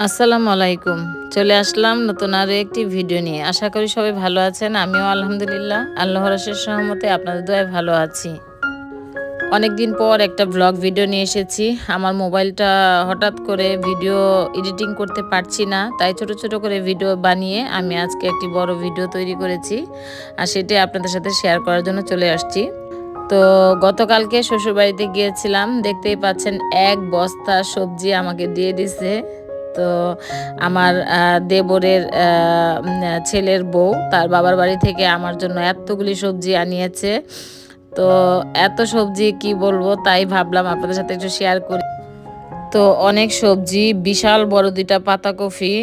আসসালামু আলাইকুম। চলে আসলাম নতুন আরো একটি ভিডিও নিয়ে। আশা করি সবাই ভালো আছেন। আমিও আলহামদুলিল্লাহ আল্লাহর অশেষ রহমতে আপনাদের দয়ায় ভালো আছি। অনেকদিন পর একটা ব্লগ ভিডিও নিয়ে এসেছি। আমার মোবাইলটা হঠাৎ করে ভিডিও এডিটিং করতে পারছি না, তাই ছোট ছোট করে ভিডিও বানিয়ে আমি আজকে একটি বড় ভিডিও তৈরি করেছি, আর সেটাই আপনাদের সাথে শেয়ার করার জন্য চলে আসছি। তো গতকালকে শ্বশুরবাড়িতে গিয়েছিলাম, দেখতেই পাচ্ছেন এক বস্তা সবজি আমাকে দিয়ে দিছে। তো আমার দেবরের ছেলের বউ তার বাবার বাড়ি থেকে আমার জন্য এতগুলি সবজি আনিয়েছে। তো এত সবজি কি বলবো, তাই ভাবলাম আপনাদের সাথে একটু শেয়ার করি। তো অনেক সবজি, বিশাল বড় 2টা পাতাকপি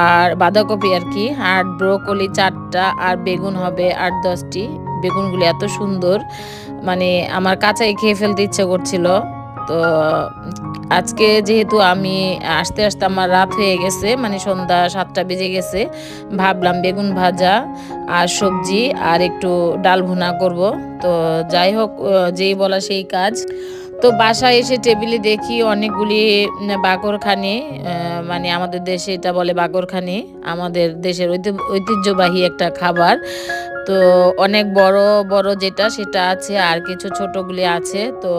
আর বাঁধাকপি আর কি, আর ব্রোকলি 4টা, আর বেগুন হবে 8-10টি। বেগুনগুলি এত সুন্দর, মানে আমার কাঁচাই খেয়ে ফেলতে ইচ্ছে করছিল। তো আজকে যেহেতু আমি আসতে আসতে আমার রাত হয়ে গেছে, মানে সন্ধ্যা 7টা বেজে গেছে, ভাবলাম বেগুন ভাজা আর সবজি আর একটু ডাল ভুনা করব। তো যাই হোক, যেই বলা সেই কাজ। তো বাসায় এসে টেবিলে দেখি অনেকগুলি বাকরখানি, মানে আমাদের দেশে এটা বলে বাকরখানি, আমাদের দেশের ঐতিহ্যবাহী একটা খাবার। তো অনেক বড় বড় যেটা সেটা আছে, আর কিছু ছোটগুলি আছে। তো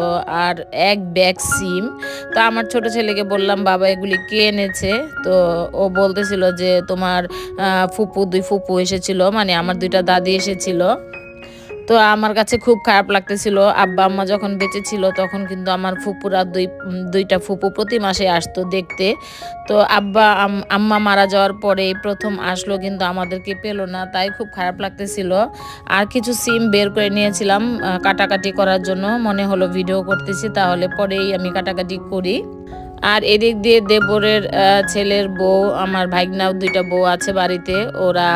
আর এক ব্যাগ সিম। তো আমার ছোট ছেলেকে বললাম, বাবা এগুলি কে এনেছে? তো ও বলতেছিল যে তোমার দুই ফুপু এসেছিল, মানে আমার 2টা দাদি এসেছিল। তো আমার কাছে খুব খারাপ লাগতেছিল। আব্বা আম্মা যখন বেঁচে ছিল তখন কিন্তু আমার ফুপুরা দুইটা ফুপু প্রতি মাসে আসতো দেখতে। তো আম্মা মারা যাওয়ার পরে প্রথম আসলো, কিন্তু আমাদেরকে পেলো না, তাই খুব খারাপ লাগতেছিল। আর কিছু সিম বের করে নিয়েছিলাম কাটাকাটি করার জন্য, মনে হলো ভিডিও করতেছি তাহলে পরেই আমি কাটাকাটি করি। আর এদিক দিয়ে দেবরের ছেলের বউ, আমার ভাইগনাও 2টা বউ আছে বাড়িতে, ওরা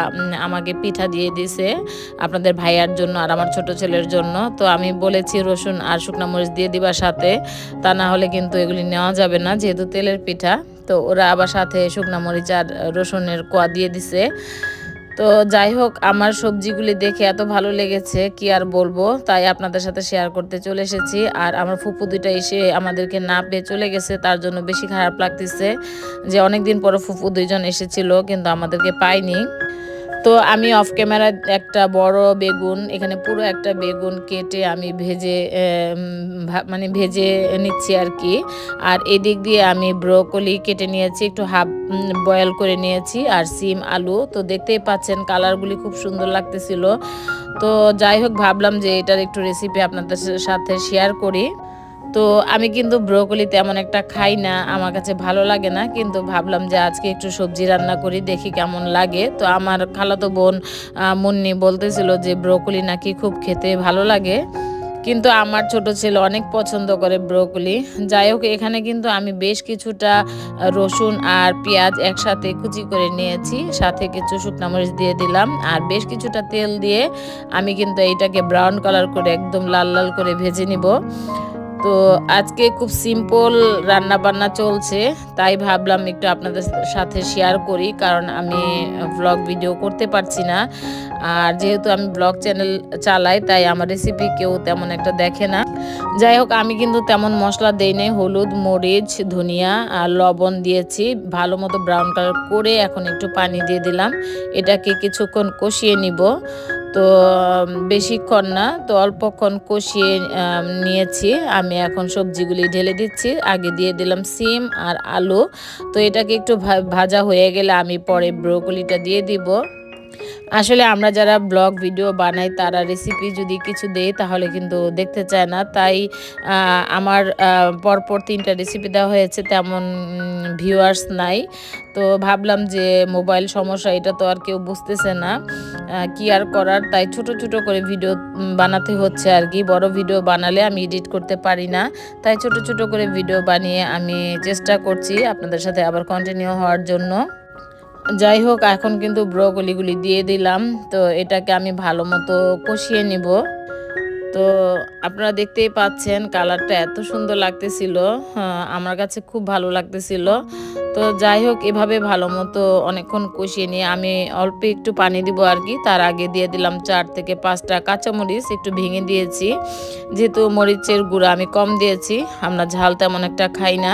আমাকে পিঠা দিয়ে দিছে আপনাদের ভাইয়ার জন্য আর আমার ছোট ছেলের জন্য। তো আমি বলেছি রসুন আর শুকনা মরিচ দিয়ে দিবার সাথে, তা না হলে কিন্তু এগুলি নেওয়া যাবে না যেহেতু তেলের পিঠা। তো ওরা আবার সাথে শুকনা মরিচ আর রসুনের কোয়া দিয়ে দিছে। তো যাই হোক, আমার সবজিগুলি দেখে এত ভালো লেগেছে কি আর বলবো, তাই আপনাদের সাথে শেয়ার করতে চলে এসেছি। আর আমার ফুপু 2টা এসে আমাদেরকে না পেয়ে চলে গেছে, তার জন্য বেশি খারাপ লাগতেছে যে অনেকদিন পরে ফুপু 2জন এসেছিল কিন্তু আমাদেরকে পাইনি। তো আমি অফ ক্যামেরা একটা বড় বেগুন, এখানে পুরো একটা বেগুন কেটে আমি ভেজে নিচ্ছি আর কি। আর এদিক দিয়ে আমি ব্রোকলি কেটে নিয়েছি, একটু হাফ বয়েল করে নিয়েছি, আর সিম আলু। তো দেখতেই পাচ্ছেন কালারগুলি খুব সুন্দর লাগতেছিল। তো যাই হোক, ভাবলাম যে এটার একটু রেসিপি আপনাদের সাথে শেয়ার করি। তো আমি কিন্তু ব্রোকলি তেমন একটা খাই না, আমার কাছে ভালো লাগে না, কিন্তু ভাবলাম যে আজকে একটু সবজি রান্না করি, দেখি কেমন লাগে। তো আমার খালাতো বোন মুন্নি বলতেছিল যে ব্রোকলি নাকি খুব খেতে ভালো লাগে, কিন্তু আমার ছোট ছেলে অনেক পছন্দ করে ব্রোকলি। যাই হোক, এখানে কিন্তু আমি বেশ কিছুটা রসুন আর পেঁয়াজ একসাথে কুচি করে নিয়েছি, সাথে কিছু শুকনা মরিচ দিয়ে দিলাম, আর বেশ কিছুটা তেল দিয়ে আমি কিন্তু এইটাকে ব্রাউন কালার করে একদম লাল লাল করে ভেজে নিব। তো আজকে খুব সিম্পল রান্না বান্না চলছে, তাই ভাবলাম একটু আপনাদের সাথে শেয়ার করি, কারণ আমি ব্লগ ভিডিও করতে পারছি না। আর যেহেতু আমি ব্লগ চ্যানেল চালাই, তাই আমার রেসিপি কেউ তেমন একটা দেখে না। যাই হোক, আমি কিন্তু তেমন মশলা দেই নাই, হলুদ মরিচ ধনিয়া আর লবণ দিয়েছি, ভালো মতো ব্রাউন কালার করে এখন একটু পানি দিয়ে দিলাম, এটাকে কিছুক্ষণ কষিয়ে নিব। তো বেশিক্ষণ না, তো অল্পক্ষণ কষিয়ে নিয়েছি। আমি এখন সবজিগুলি ঢেলে দিচ্ছি, আগে দিয়ে দিলাম সিম আর আলু। তো এটাকে একটু ভাজা হয়ে গেলে আমি পরে ব্রোকলিটা দিয়ে দিব। আসলে আমরা যারা ব্লগ ভিডিও বানাই তারা রেসিপি যদি কিছু দেয় তাহলে কিন্তু দেখতে চায় না, তাই আমার পরপর 3টা রেসিপি দেওয়া হয়েছে, তেমন ভিউয়ার্স নাই। তো ভাবলাম যে মোবাইল সমস্যা, এটা তো আর কেউ বুঝতেছে না, কি আর করার, তাই ছোট ছোট করে ভিডিও বানাতে হচ্ছে আর কি। বড় ভিডিও বানালে আমি এডিট করতে পারি না, তাই ছোট ছোট করে ভিডিও বানিয়ে আমি চেষ্টা করছি আপনাদের সাথে আবার কন্টিনিউ হওয়ার জন্য। যাই হোক, এখন কিন্তু ব্রোকলিগুলি দিয়ে দিলাম, তো এটাকে আমি ভালো মতো কষিয়ে নিব। তো আপনারা দেখতেই পাচ্ছেন কালারটা এত সুন্দর লাগতেছিল, আমার কাছে খুব ভালো লাগতেছিল। তো যাই হোক, এভাবে ভালো মতো অনেকক্ষণ কষিয়ে নিয়ে আমি অল্প একটু পানি দিব আর কি। তার আগে দিয়ে দিলাম 4 থেকে 5টা কাঁচামরিচ, একটু ভেঙে দিয়েছি, যেহেতু মরিচের গুঁড়া আমি কম দিয়েছি, আমরা ঝাল তেমন একটা খাই না।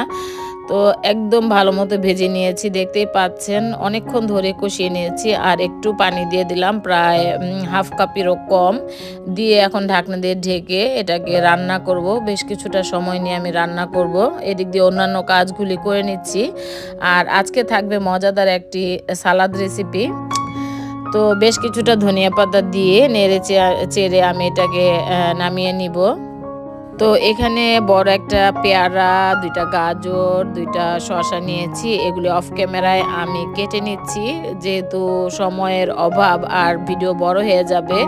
তো একদম ভালো মতো ভেজে নিয়েছি, দেখতেই পাচ্ছেন অনেকক্ষণ ধরে কষিয়ে নিয়েছি। আর একটু পানি দিয়ে দিলাম, প্রায় হাফ কাপেরও কম দিয়ে এখন ঢাকনা দিয়ে ঢেকে এটাকে রান্না করব। বেশ কিছুটা সময় নিয়ে আমি রান্না করব, এদিক দিয়ে অন্যান্য কাজগুলি করে নিচ্ছি। আর আজকে থাকবে মজাদার একটি সালাদ রেসিপি। তো বেশ কিছুটা ধনিয়া পাতা দিয়ে নেড়ে চেড়ে আমি এটাকে নামিয়ে নিব। তো এখানে বড় একটা পেয়ারা, 2টা গাজর, 2টা শসা নিয়েছি। এগুলি অফ ক্যামেরায় আমি কেটে নিচ্ছি, যেহেতু সময়ের অভাব আর ভিডিও বড় হয়ে যাবে,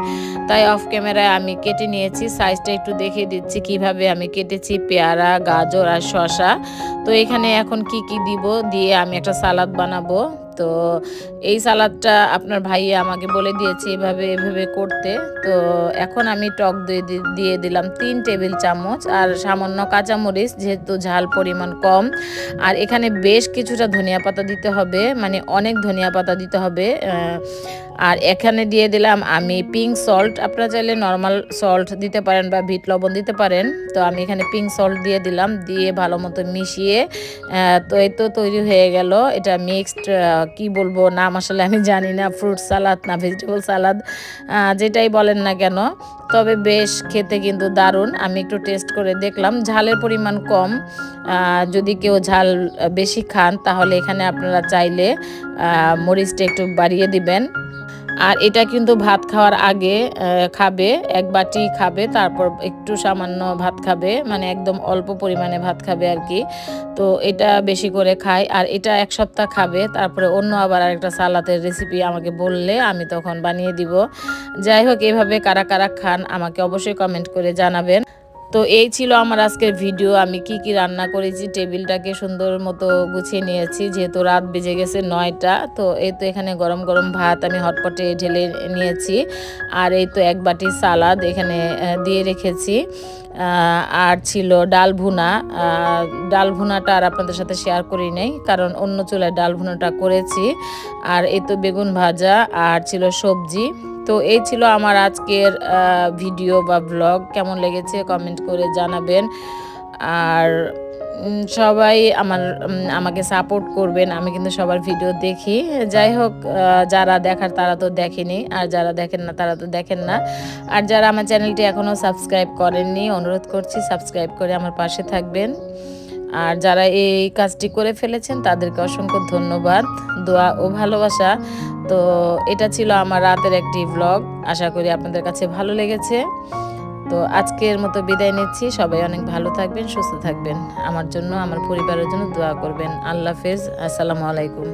তাই অফ ক্যামেরায় আমি কেটে নিয়েছি। সাইজটা একটু দেখিয়ে দিচ্ছি কিভাবে আমি কেটেছি, পেয়ারা, গাজর আর শসা। তো এখানে এখন কি কি দিব দিয়ে আমি একটা সালাদ বানাবো। তো এই সালাদটা আপনার ভাইয়া আমাকে বলে দিয়েছে এভাবে করতে। তো এখন আমি টক দই দিয়ে দিলাম 3 টেবিল চামচ, আর সামান্য কাঁচামরিচ, যেহেতু ঝাল পরিমাণ কম। আর এখানে বেশ কিছুটা ধনিয়া পাতা দিতে হবে, মানে অনেক ধনিয়া পাতা দিতে হবে। আর এখানে দিয়ে দিলাম আমি পিঙ্ক সল্ট, আপনারা চাইলে নর্মাল সল্ট দিতে পারেন বা বিট লবণ দিতে পারেন। তো আমি এখানে পিঙ্ক সল্ট দিয়ে দিলাম, দিয়ে ভালো মতো মিশিয়ে তো এই তো তৈরি হয়ে গেল এটা মিক্সড, কি বলবো নাম আসলে আমি জানি না, ফ্রুট সালাদ না ভেজিটেবল সালাদ, যেটাই বলেন না কেন, তবে বেশ খেতে কিন্তু দারুণ। আমি একটু টেস্ট করে দেখলাম, ঝালের পরিমাণ কম। যদি কেউ ঝাল বেশি খান তাহলে এখানে আপনারা চাইলে মরিচটা একটু বাড়িয়ে দিবেন। আর এটা কিন্তু ভাত খাওয়ার আগে খাবে, 1 বাটি খাবে, তারপর একটু সামান্য ভাত খাবে, মানে একদম অল্প পরিমাণে ভাত খাবে আর কি। তো এটা বেশি করে খায়, আর এটা 1 সপ্তাহ খাবে, তারপরে অন্য আবার আরেকটা সালাদের রেসিপি আমাকে বললে আমি তখন বানিয়ে দিব। যাই হোক, এভাবে কারা কারা খান আমাকে অবশ্যই কমেন্ট করে জানাবেন। তো এই ছিল আমার আজকের ভিডিও। আমি কি কি রান্না করেছি, টেবিলটাকে সুন্দর মতো গুছিয়ে নিয়েছি, যেহেতু রাত বেজে গেছে 9টা। তো এই তো এখানে গরম গরম ভাত আমি হটপটে ঢেলে নিয়েছি, আর এই তো 1 বাটি সালাদ এখানে দিয়ে রেখেছি। আর ছিল ডাল ভুনা। ডাল ভুনাটা আর আপনাদের সাথে শেয়ার করি নাই, কারণ অন্য চুলায় ডাল ভুনাটা করেছি। আর এই তো বেগুন ভাজা, আর ছিল সবজি। তো এই ছিল আমার আজকের ভিডিও বা ব্লগ। কেমন লেগেছে কমেন্ট করে জানাবেন। আর সবাই আমাকে সাপোর্ট করবেন, আমি কিন্তু সবার ভিডিও দেখি। যাই হোক, যারা দেখার তারা তো দেখেনি, আর যারা দেখেন না তারা তো দেখেন না। আর যারা আমার চ্যানেলটি এখনও সাবস্ক্রাইব করেননি, অনুরোধ করছি সাবস্ক্রাইব করে আমার পাশে থাকবেন। আর যারা এই কাজটি করে ফেলেছেন তাদেরকে অসংখ্য ধন্যবাদ, দোয়া ও ভালোবাসা। তো এটা ছিল আমার রাতের একটি ব্লগ, আশা করি আপনাদের কাছে ভালো লেগেছে। তো আজকের মতো বিদায় নিচ্ছি, সবাই অনেক ভালো থাকবেন, সুস্থ থাকবেন, আমার জন্য আমার পরিবারের জন্য দোয়া করবেন। আল্লাহ হাফেজ, আসসালামু আলাইকুম।